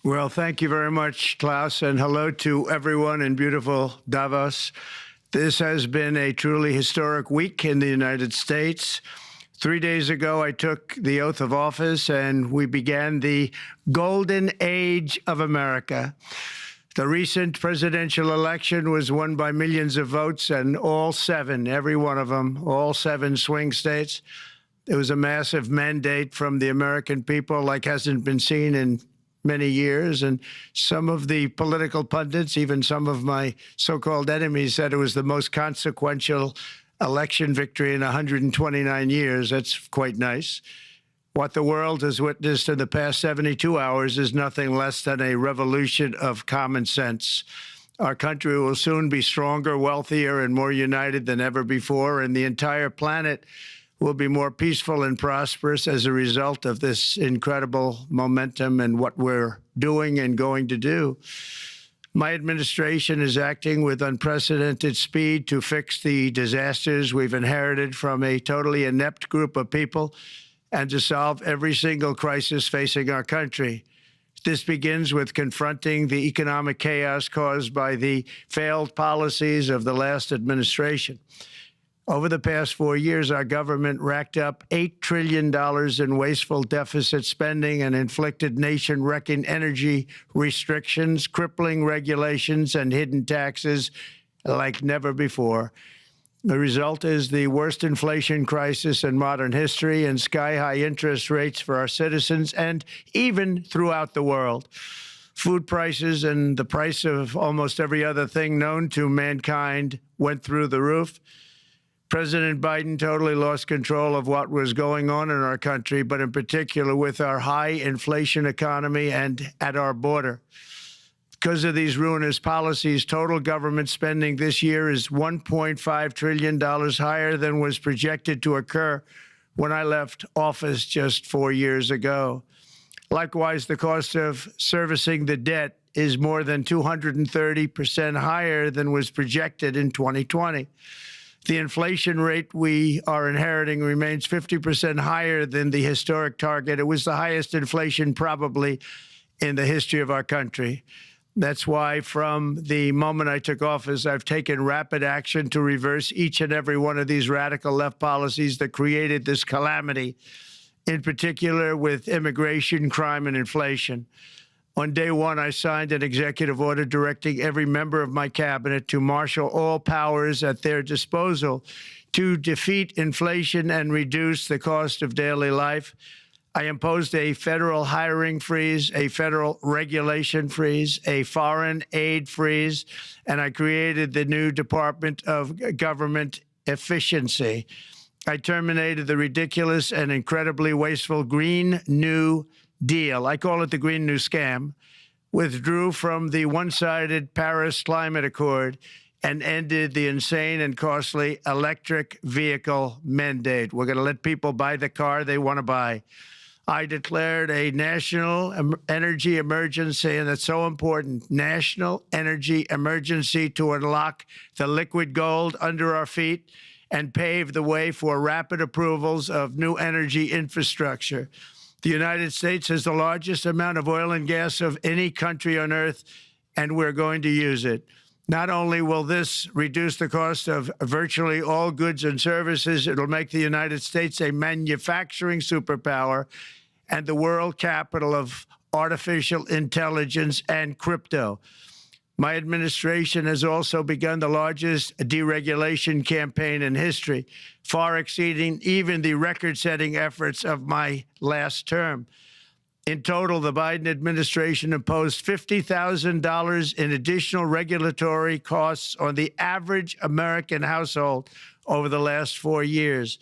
Well, thank you very much, Klaus, and hello to everyone in beautiful Davos. This has been a truly historic week in the United States. 3 days ago, I took the oath of office, and we began the golden age of America. The recent presidential election was won by millions of votes, and all seven, every one of them, all seven swing states. It was a massive mandate from the American people like hasn't been seen in many years, and some of the political pundits, even some of my so-called enemies, said it was the most consequential election victory in 129 years. That's quite nice. What the world has witnessed in the past 72 hours is nothing less than a revolution of common sense. Our country will soon be stronger, wealthier, and more united than ever before, and the entire planet will be more peaceful and prosperous as a result of this incredible momentum and what we're doing and going to do. My administration is acting with unprecedented speed to fix the disasters we've inherited from a totally inept group of people and to solve every single crisis facing our country. This begins with confronting the economic chaos caused by the failed policies of the last administration. Over the past 4 years, our government racked up $8 trillion in wasteful deficit spending and inflicted nation-wrecking energy restrictions, crippling regulations, and hidden taxes like never before. The result is the worst inflation crisis in modern history and sky-high interest rates for our citizens and even throughout the world. Food prices and the price of almost every other thing known to mankind went through the roof. President Biden totally lost control of what was going on in our country, but in particular with our high inflation economy and at our border. Because of these ruinous policies, total government spending this year is $1.5 trillion higher than was projected to occur when I left office just 4 years ago. Likewise, the cost of servicing the debt is more than 230% higher than was projected in 2020. The inflation rate we are inheriting remains 50% higher than the historic target. It was the highest inflation probably in the history of our country. That's why from the moment I took office, I've taken rapid action to reverse each and every one of these radical left policies that created this calamity, in particular with immigration, crime, and inflation. On day one, I signed an executive order directing every member of my cabinet to marshal all powers at their disposal to defeat inflation and reduce the cost of daily life. I imposed a federal hiring freeze, a federal regulation freeze, a foreign aid freeze, and I created the new Department of Government Efficiency. I terminated the ridiculous and incredibly wasteful Green New Deal. I call it the Green New Scam, withdrew from the one-sided Paris Climate Accord, and ended the insane and costly electric vehicle mandate. We're going to let people buy the car they want to buy. I declared a national energy emergency, and that's so important, national energy emergency to unlock the liquid gold under our feet and pave the way for rapid approvals of new energy infrastructure. The United States has the largest amount of oil and gas of any country on earth, and we're going to use it. Not only will this reduce the cost of virtually all goods and services, it'll make the United States a manufacturing superpower and the world capital of artificial intelligence and crypto. My administration has also begun the largest deregulation campaign in history, far exceeding even the record-setting efforts of my last term. In total, the Biden administration imposed $50,000 in additional regulatory costs on the average American household over the last 4 years.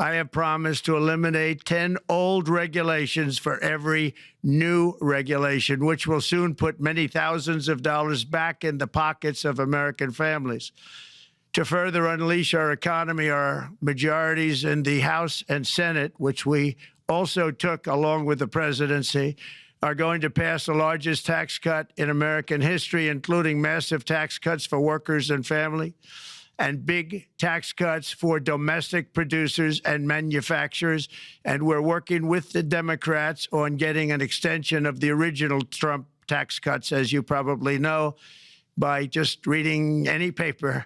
I have promised to eliminate 10 old regulations for every new regulation, which will soon put many thousands of dollars back in the pockets of American families. To further unleash our economy, our majorities in the House and Senate, which we also took along with the presidency, are going to pass the largest tax cut in American history, including massive tax cuts for workers and family, and big tax cuts for domestic producers and manufacturers. And we're working with the Democrats on getting an extension of the original Trump tax cuts, as you probably know, by just reading any paper.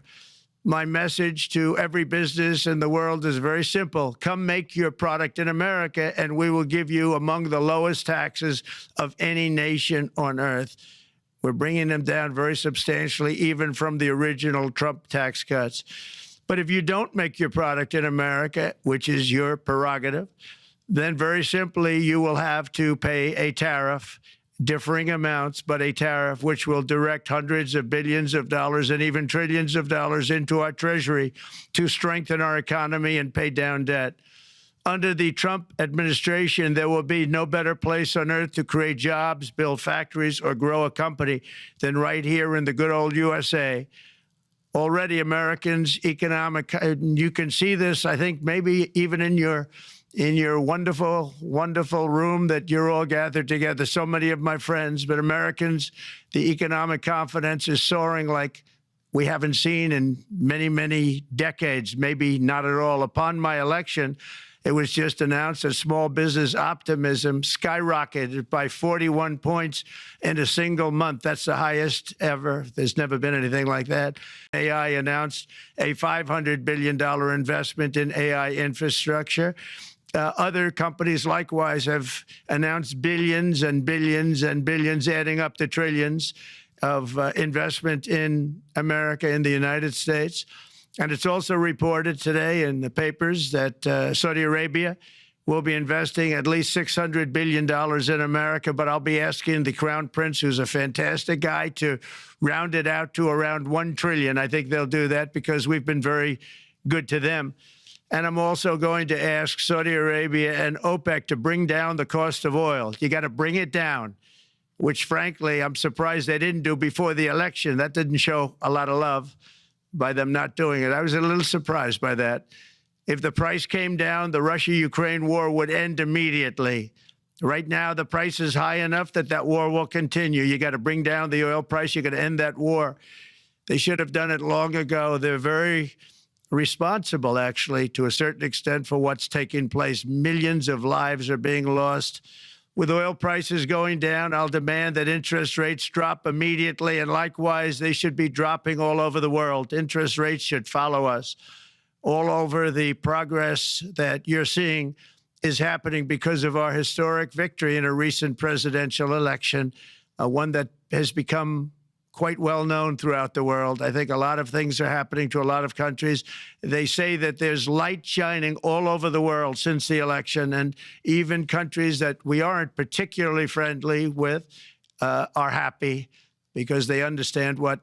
My message to every business in the world is very simple. Come make your product in America, and we will give you among the lowest taxes of any nation on earth. We're bringing them down very substantially, even from the original Trump tax cuts. But if you don't make your product in America, which is your prerogative, then very simply you will have to pay a tariff, differing amounts, but a tariff which will direct hundreds of billions of dollars and even trillions of dollars into our treasury to strengthen our economy and pay down debt. Under the Trump administration, there will be no better place on earth to create jobs, build factories, or grow a company than right here in the good old USA. Already Americans' economic, you can see this, I think, maybe even in your wonderful, wonderful room that you're all gathered together, so many of my friends, but Americans, the economic confidence is soaring like we haven't seen in many, many decades, maybe not at all. Upon my election, it was just announced that small business optimism skyrocketed by 41 points in a single month. That's the highest ever. There's never been anything like that. AI announced a $500 billion investment in AI infrastructure. Other companies likewise have announced billions and billions and billions, adding up to trillions of investment in America, in the United States. And it's also reported today in the papers that Saudi Arabia will be investing at least $600 billion in America, but I'll be asking the Crown Prince, who's a fantastic guy, to round it out to around $1 trillion. I think they'll do that because we've been very good to them. And I'm also going to ask Saudi Arabia and OPEC to bring down the cost of oil. You got to bring it down, which, frankly, I'm surprised they didn't do before the election. That didn't show a lot of love by them not doing it. I was a little surprised by that. If the price came down, the Russia-Ukraine war would end immediately. Right now, the price is high enough that that war will continue. You got to bring down the oil price. You got to end that war. They should have done it long ago. They're very responsible, actually, to a certain extent, for what's taking place. Millions of lives are being lost. With oil prices going down, I'll demand that interest rates drop immediately, and likewise, they should be dropping all over the world. Interest rates should follow us. All over, the progress that you're seeing is happening because of our historic victory in a recent presidential election, one that has become quite well known throughout the world. I think a lot of things are happening to a lot of countries. They say that there's light shining all over the world since the election, and even countries that we aren't particularly friendly with are happy because they understand what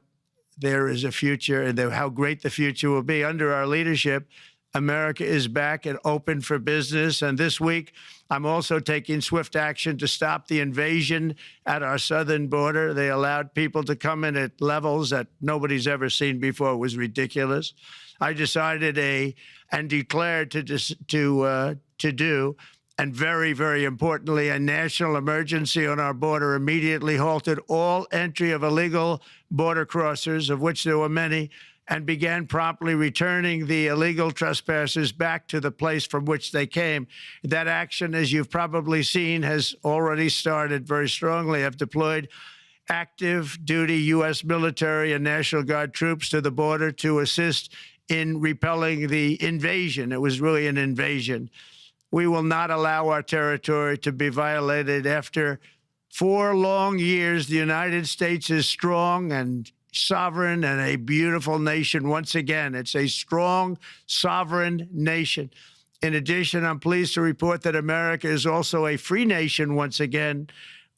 there is a future and how great the future will be. Under our leadership, America is back and open for business. And this week, I'm also taking swift action to stop the invasion at our southern border. They allowed people to come in at levels that nobody's ever seen before. It was ridiculous. I decided and declared to do, and very, very importantly, a national emergency on our border, immediately halted all entry of illegal border crossers, of which there were many, and began promptly returning the illegal trespassers back to the place from which they came. That action, as you've probably seen, has already started very strongly. I've deployed active duty U.S. military and National Guard troops to the border to assist in repelling the invasion. It was really an invasion. We will not allow our territory to be violated. After 4 long years, the United States is strong and sovereign and a beautiful nation once again. It's a strong, sovereign nation. In addition, I'm pleased to report that America is also a free nation once again.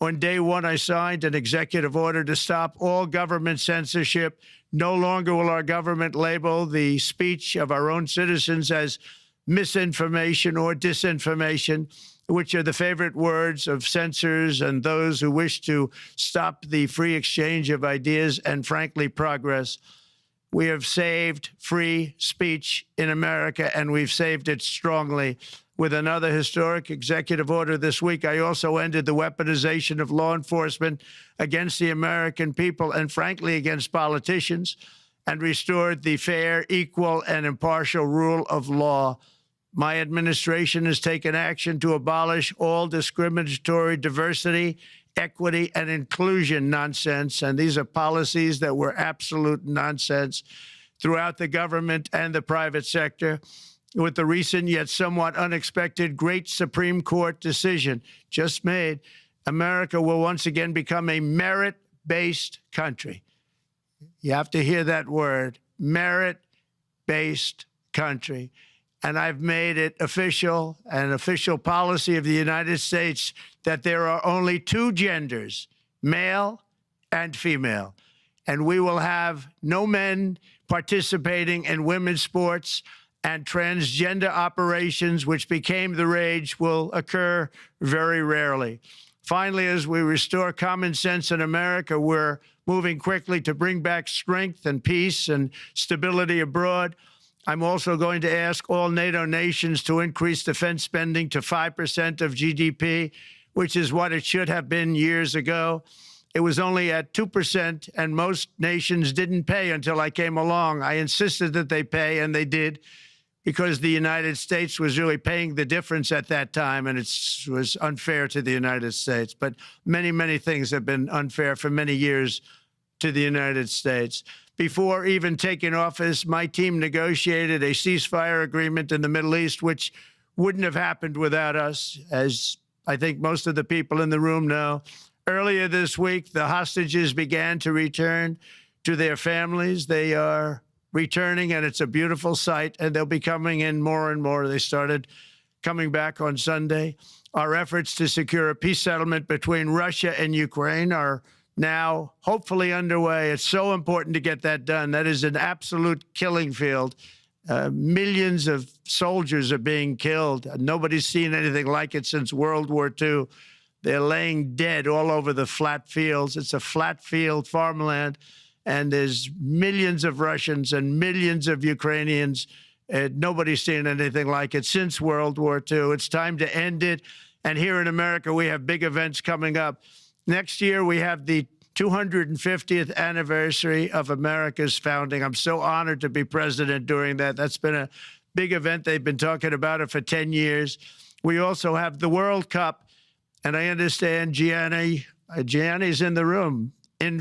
On day one, I signed an executive order to stop all government censorship. No longer will our government label the speech of our own citizens as misinformation or disinformation, which are the favorite words of censors and those who wish to stop the free exchange of ideas and, frankly, progress. We have saved free speech in America, and we've saved it strongly. With another historic executive order this week, I also ended the weaponization of law enforcement against the American people and, frankly, against politicians, and restored the fair, equal, and impartial rule of law. My administration has taken action to abolish all discriminatory diversity equity, and inclusion nonsense. And these are policies that were absolute nonsense throughout the government and the private sector. With the recent yet somewhat unexpected great Supreme Court decision just made, America will once again become a merit-based country. You have to hear that word, merit-based country. And I've made it official, an official policy of the United States, that there are only two genders, male and female. And we will have no men participating in women's sports, and transgender operations, which became the rage, will occur very rarely. Finally, as we restore common sense in America, we're moving quickly to bring back strength and peace and stability abroad. I'm also going to ask all NATO nations to increase defense spending to 5% of GDP, which is what it should have been years ago. It was only at 2%, and most nations didn't pay until I came along. I insisted that they pay, and they did, because the United States was really paying the difference at that time, and it was unfair to the United States. But many, many things have been unfair for many years to the United States. Before even taking office, my team negotiated a ceasefire agreement in the Middle East, which wouldn't have happened without us, as I think most of the people in the room know. Earlier this week, the hostages began to return to their families. They are returning, and it's a beautiful sight, and they'll be coming in more and more. They started coming back on Sunday. Our efforts to secure a peace settlement between Russia and Ukraine are now hopefully underway. It's so important to get that done. That is an absolute killing field. Millions of soldiers are being killed. Nobody's seen anything like it since World War II. They're laying dead all over the flat fields. It's a flat field farmland. And there's millions of Russians and millions of Ukrainians. Nobody's seen anything like it since World War II. It's time to end it. And here in America, we have big events coming up. Next year, we have the 250th anniversary of America's founding. I'm so honored to be president during that. That's been a big event. They've been talking about it for 10 years. We also have the World Cup. And I understand Gianni's in the room. In